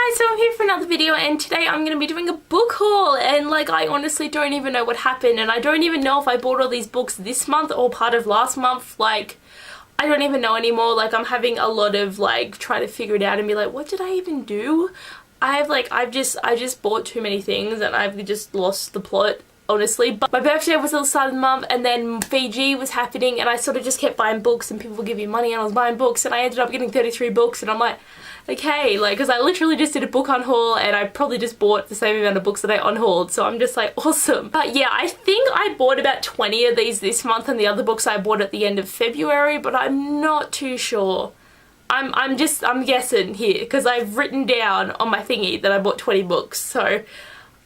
guys, so I'm here for another video and today I'm going to be doing a book haul and like I honestly don't even know what happened and I don't even know if I bought all these books this month or part of last month. Like I don't even know anymore. Like I'm having a lot of like trying to figure it out and be like, what did I even do? I just bought too many things and I've just lost the plot, honestly. But my birthday was at the start of the month and then Fiji was happening and I sort of just kept buying books and people would give me money and I was buying books and I ended up getting 33 books and I'm like, okay, like, because I literally just did a book unhaul and I probably just bought the same amount of books that I unhauled, so I'm just like, awesome. But yeah, I think I bought about 20 of these this month and the other books I bought at the end of February, but I'm not too sure. I'm guessing here because I've written down on my thingy that I bought 20 books, so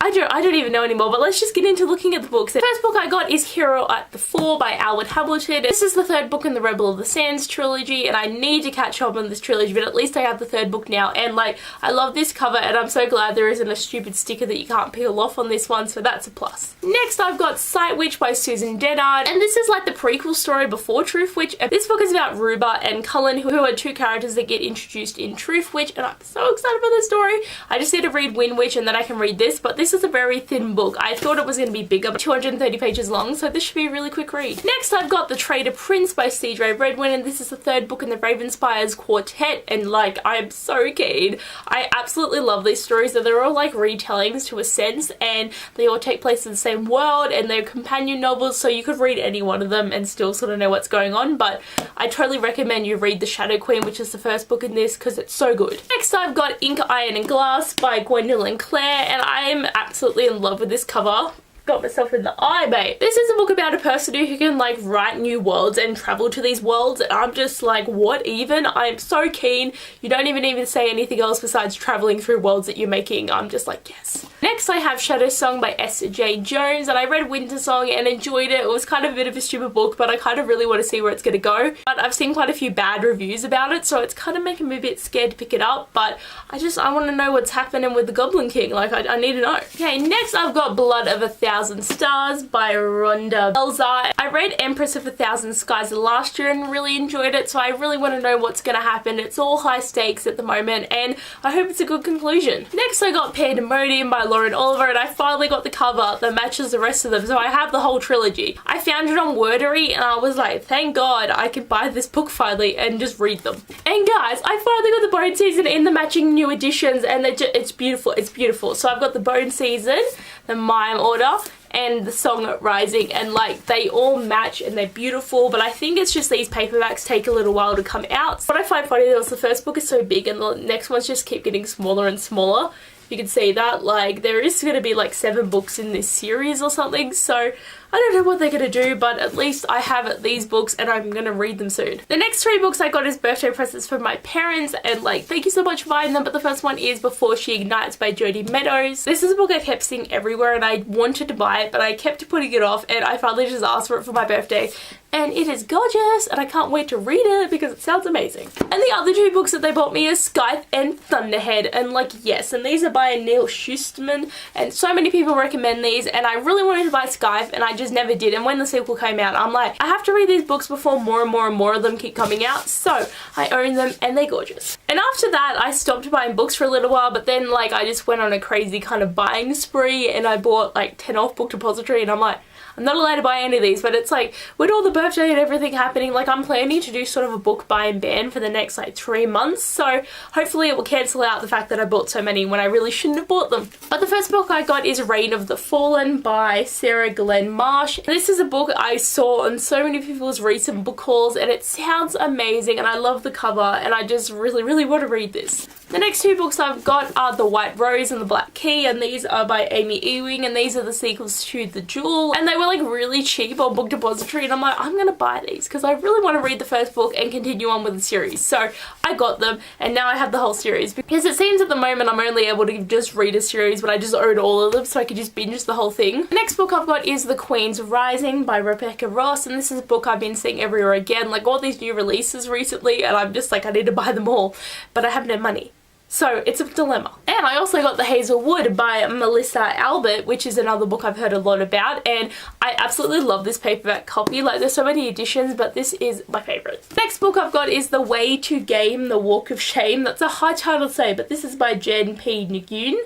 I don't even know anymore, but let's just get into looking at the books. The first book I got is Hero at the Fore by Albert Hamilton. This is the third book in the Rebel of the Sands trilogy and I need to catch up on this trilogy, but at least I have the third book now and like I love this cover and I'm so glad there isn't a stupid sticker that you can't peel off on this one, so that's a plus. Next I've got Sight Witch by Susan Dennard and this is like the prequel story before Truth Witch. This book is about Ruba and Cullen who are two characters that get introduced in Truth Witch and I'm so excited for this story. I just need to read Wind Witch and then I can read this, but this is a very thin book. I thought it was going to be bigger, but 230 pages long, so this should be a really quick read. Next I've got The Traitor Prince by C.J. Redwin and this is the third book in the Ravenspires quartet and like I'm so keen. I absolutely love these stories and they're all like retellings to a sense and they all take place in the same world and they're companion novels, so you could read any one of them and still sort of know what's going on, but I totally recommend you read The Shadow Queen, which is the first book in this, because it's so good. Next I've got Ink, Iron and Glass by Gwendolyn Clare and I'm absolutely in love with this cover. Got myself in the eye, babe. This is a book about a person who can like write new worlds and travel to these worlds and I'm just like, what even? I'm so keen. You don't even say anything else besides traveling through worlds that you're making. I'm just like, yes. Next I have Shadow Song by S.J. Jones and I read Winter Song and enjoyed it. It was kind of a bit of a stupid book, but I kind of really want to see where it's going to go. But I've seen quite a few bad reviews about it, so it's kind of making me a bit scared to pick it up, but I want to know what's happening with the Goblin King. Like I need to know. Okay, next I've got Blood of a Thousand Stars by Rhonda Belzar. I read Empress of a Thousand Skies last year and really enjoyed it, so I really want to know what's going to happen. It's all high stakes at the moment and I hope it's a good conclusion. Next I got Pandemonium by Lauren Oliver and I finally got the cover that matches the rest of them, so I have the whole trilogy. I found it on Wordery and I was like, thank God I could buy this book finally and just read them. And guys, I finally got the Bone Season in the matching new editions and it's beautiful. It's beautiful. So I've got the Bone Season, the Mime Order, and the Song Rising, and like they all match and they're beautiful, but I think it's just these paperbacks take a little while to come out. What I find funny though is the first book is so big and the next ones just keep getting smaller and smaller. You can see that like there is going to be like 7 books in this series or something, so I don't know what they're going to do, but at least I have these books and I'm going to read them soon. The next 3 books I got as birthday presents from my parents and like thank you so much for buying them, but the first one is Before She Ignites by Jodi Meadows. This is a book I kept seeing everywhere and I wanted to buy it, but I kept putting it off and I finally just asked for it for my birthday. And it is gorgeous and I can't wait to read it because it sounds amazing. And the other 2 books that they bought me is Scythe and Thunderhead, and like yes, and these are by Neil Schusterman and so many people recommend these and I really wanted to buy Scythe and I just never did, and when the sequel came out I'm like, I have to read these books before more and more of them keep coming out, so I own them and they're gorgeous. And after that I stopped buying books for a little while, but then like I just went on a crazy kind of buying spree and I bought like 10 off Book Depository and I'm like, I'm not allowed to buy any of these, but it's like with all the birthday and everything happening, like I'm planning to do sort of a book buy and ban for the next like 3 months, so hopefully it will cancel out the fact that I bought so many when I really shouldn't have bought them. But the first book I got is Reign of the Fallen by Sarah Glenn Marsh. This is a book I saw on so many people's recent book hauls and it sounds amazing and I love the cover and I just really want to read this. The next 2 books I've got are The White Rose and The Black Key, and these are by Amy Ewing and these are the sequels to The Jewel, and they were like really cheap on Book Depository and I'm like, I'm gonna buy these because I really want to read the first book and continue on with the series. So I got them and now I have the whole series because it seems at the moment I'm only able to just read a series, but I just own all of them so I could just binge the whole thing. The next book I've got is The Queen's Rising by Rebecca Ross, and this is a book I've been seeing everywhere again, like all these new releases recently, and I'm just like, I need to buy them all, but I have no money. So it's a dilemma. And I also got The Hazelwood by Melissa Albert, which is another book I've heard a lot about, and I absolutely love this paperback copy. Like, there's so many editions, but this is my favourite. Next book I've got is The Way to Game, The Walk of Shame. That's a hard title to say, but this is by Jen P. Nguyen.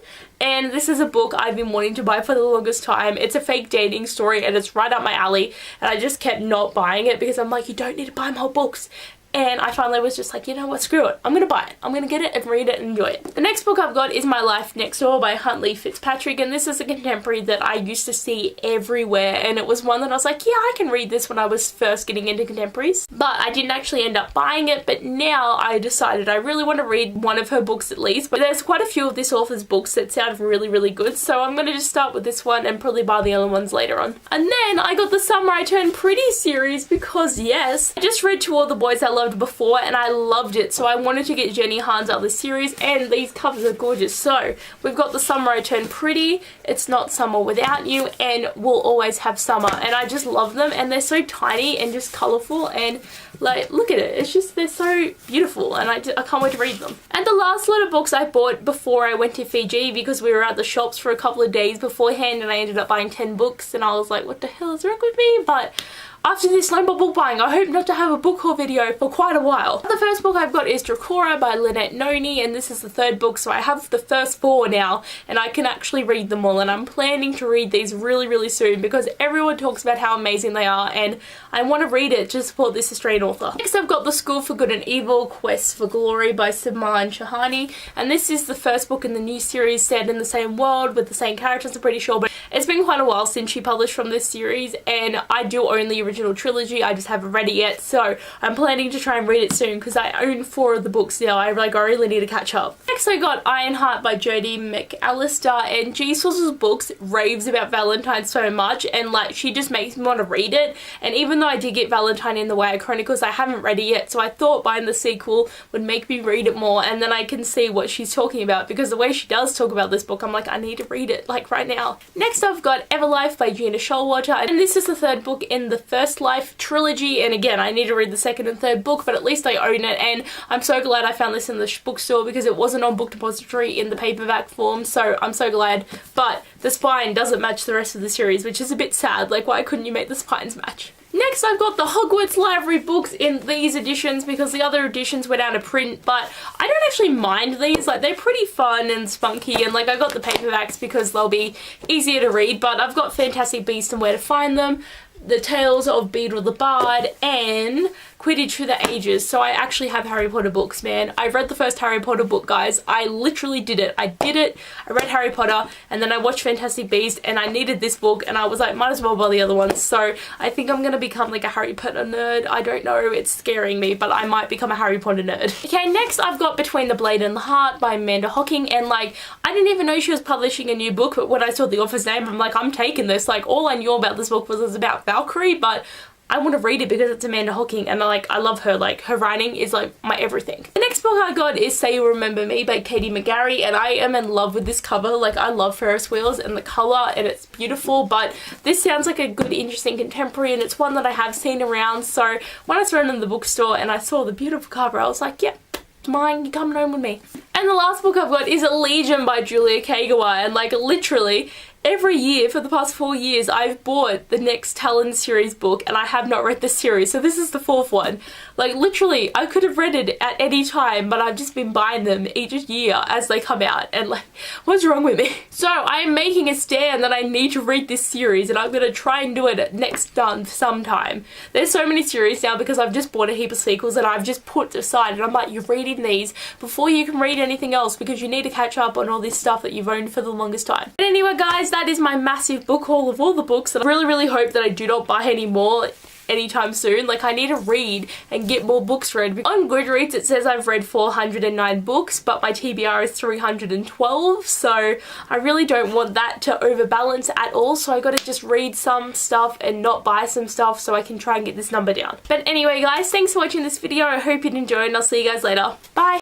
And this is a book I've been wanting to buy for the longest time. It's a fake dating story and it's right up my alley, and I just kept not buying it because I'm like, you don't need to buy more books. And I finally was just like, you know what, screw it. I'm gonna buy it. I'm gonna get it and read it and enjoy it. The next book I've got is My Life Next Door by Huntley Fitzpatrick, and this is a contemporary that I used to see everywhere, and it was one that I was like, yeah, I can read this when I was first getting into contemporaries. But I didn't actually end up buying it, but now I decided I really want to read one of her books at least. But there's quite a few of this author's books that sound really, really good, so I'm gonna just start with this one and probably buy the other ones later on. And then I got the Summer I Turned Pretty series because, yes, I just read To All the Boys I Loved Before and I loved it, so I wanted to get Jenny Han's other series, and these covers are gorgeous. So we've got The Summer I Turned Pretty, It's Not Summer Without You, and We'll Always Have Summer, and I just love them, and they're so tiny and just colourful, and like, look at it, it's just, they're so beautiful, and I can't wait to read them. And the last lot of books I bought before I went to Fiji, because we were at the shops for a couple of days beforehand and I ended up buying 10 books, and I was like, what the hell is wrong with me? But after this no more book buying, I hope not to have a book haul video for quite a while. The first book I've got is Dracora by Lynette Noni, and this is the third book, so I have the first 4 now and I can actually read them all, and I'm planning to read these really, really soon because everyone talks about how amazing they are and I want to read it to support this Australian author. Next I've got The School for Good and Evil, Quest for Glory by Saman Shahani, and this is the first book in the new series set in the same world with the same characters, I'm pretty sure, but it's been quite a while since she published from this series, and I do own the original trilogy, I just haven't read it yet, so I'm planning to try and read it soon because I own 4 of the books now. I really need to catch up. Next I got Ironheart by Jodie McAllister, and Jesus' books raves about Valentine so much, and like, she just makes me want to read it. And even though I did get Valentine in the Way of Chronicles, I haven't read it yet, so I thought buying the sequel would make me read it more, and then I can see what she's talking about, because the way she does talk about this book, I'm like, I need to read it like right now. Next I've got Everlife by Gina Showalter, and this is the third book in the First Life trilogy, and again, I need to read the second and third book, but at least I own it, and I'm so glad I found this in the bookstore because it wasn't on Book Depository in the paperback form, so I'm so glad. But the spine doesn't match the rest of the series, which is a bit sad. Like, why couldn't you make the spines match? Next I've got the Hogwarts Library books in these editions because the other editions went out of print, but I don't actually mind these. Like, they're pretty fun and spunky, and like, I got the paperbacks because they'll be easier to read, but I've got Fantastic Beasts and Where to Find Them, The Tales of Beedle the Bard, and Quidditch for the Ages. So I actually have Harry Potter books, man. I read the first Harry Potter book, guys. I literally did it. I read Harry Potter, and then I watched Fantastic Beasts, and I needed this book, and I was like, might as well buy the other ones. So I think I'm gonna become like a Harry Potter nerd. I don't know, it's scaring me, but I might become a Harry Potter nerd. Okay, next I've got Between the Blade and the Heart by Amanda Hocking, and like, I didn't even know she was publishing a new book, but when I saw the author's name, I'm like, I'm taking this. Like, all I knew about this book was it was about Valkyrie, but I want to read it because it's Amanda Hocking, and I love her. Like, her writing is like my everything. The next book I got is Say You Remember Me by Katie McGarry, and I am in love with this cover. Like, I love Ferris wheels and the colour, and it's beautiful, but this sounds like a good, interesting contemporary, and it's one that I have seen around. So when I saw it in the bookstore and I saw the beautiful cover, I was like, yep, it's mine, you're coming home with me. And the last book I've got is Legion by Julia Kagawa, and like, literally every year for the past 4 years I've bought the next Talon series book, and I have not read this series, so this is the 4th one. Like, literally, I could have read it at any time, but I've just been buying them each year as they come out, and like, what's wrong with me? So I am making a stand that I need to read this series, and I'm gonna try and do it next month sometime. There's so many series now because I've just bought a heap of sequels that I've just put aside, and I'm like, you're reading these before you can read anything else because you need to catch up on all this stuff that you've owned for the longest time. But anyway, guys, that is my massive book haul of all the books, and I really hope that I do not buy any more anytime soon. Like, I need to read and get more books read. On Goodreads it says I've read 409 books, but my TBR is 312, so I really don't want that to overbalance at all, so I gotta just read some stuff and not buy some stuff so I can try and get this number down. But anyway, guys, thanks for watching this video. I hope you enjoyed, and I'll see you guys later. Bye!